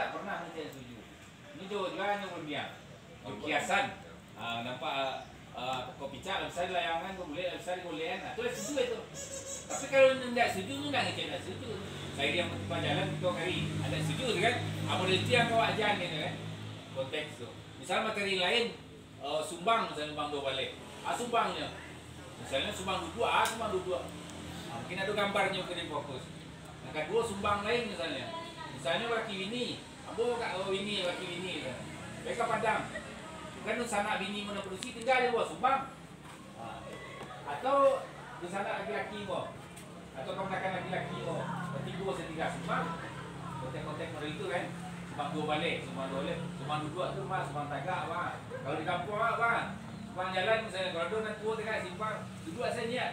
tak pernah menjadi setuju. Ini juga yang kiasan. Nampak kopi cat, misalnya layangan boleh, misalnya boleh kan. Itu setuju itu. Tapi kalau tidak setuju, tidak ngecek setuju. Saya yang mentimpa jalan itu kali ada setuju kan? Model itu yang kau ajar gitu kan? Konteks tu. Misal materi lain, sumbang misalnya sumbang 2 balik. Sumbangnya. Misalnya sumbang 2, sumbang 2. Mungkin ada gambarnya mungkin yang fokus. Yang kedua sumbang lain misalnya. Misalnya laki bini, abo kak bini, laki bini. Mereka padang. Kan sana bini mana produksi tinggal di bawah sumbang. Atau di sana laki-laki mo. Atau kamu makan laki-laki mo. Ketiga setiga sumbang. Kontek-kontek model itu kan. Sumbang 2 balik, sumbang 2 balik. Sumbang 2 tu mah sumbang tagak mah. Kalau di kampung mah sumbang jalan misalnya kalau ada nak tua dekat simpang, dua saya niat.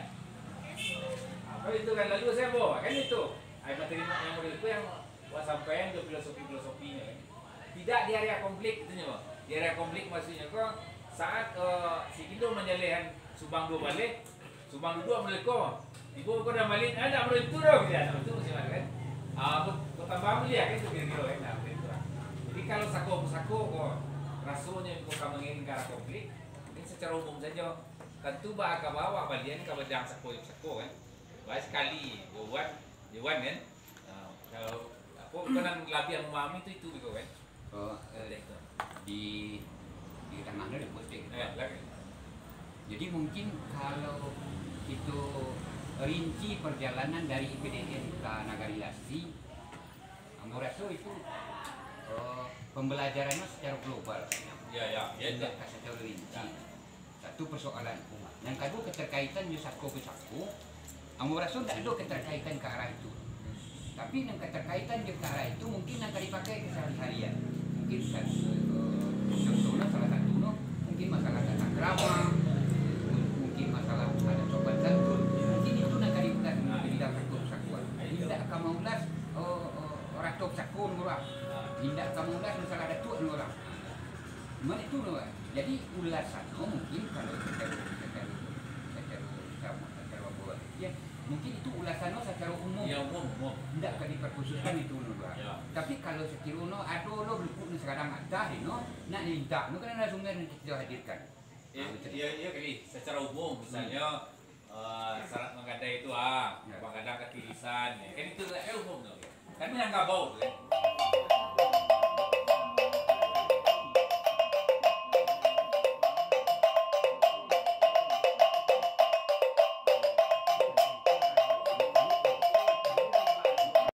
Apa itu kan lalu saya bawa kan itu. Ai materi yang model itu yang buat sampaian ke filosofinya kan. Tidak di area konflik itu nya, di area konflik maksudnya kok saat si Kido menjalehan sumbang 2 balik, sumbang 2 meleko. Ibu kau dah balik, ada model itu dong dia. Itu mesti kan. Kau tambah beli ya kan itu kira-kira kan. Itu. Jadi kalau sako kok rasanya kau kamu ingin ke arah konflik, ini secara umum saja. Tentu bah ke bawah balian ke bedang sako kan. Baik sekali Dewan kan. Kalau aku kan lebih yang memahami itu kan. Di tengahnya ada posting. Lagi. Jadi mungkin kalau itu rinci perjalanan dari IPDN ke Nagari Lasri, aku rasa itu pembelajarannya secara global. Tidak secara rinci. Satu persoalan. Yang kedua keterkaitan di sako ke sako. Aku rasa tidak ada keterkaitan ke arah itu. Tapi yang keterkaitan di arah itu mungkin akan dipakai ke sehari-harian. Mungkin contohnya salah satunya mungkin masalah tata krama, mungkin masalah ada sopan santun. Mungkin itu nak digunakan di bidang sakuan. Tidak kamu ulas orang tok sakun murah. Tidak kamu ulas masalah datuk murah. Mana itu loh. Jadi ulasan mungkin kalau secara mungkin itu ulasannya secara umum. Ya umum. Tidak akan diperkhususkan itu loh. Tapi kalau sekiranya ada lo berikut sekarang ada nak minta, kan ada sumber yang kita hadirkan. Iya kali. Secara umum misalnya syarat menggadai itu menggadang ketirisan, kan itu umum loh. Kan yang nggak bau kan.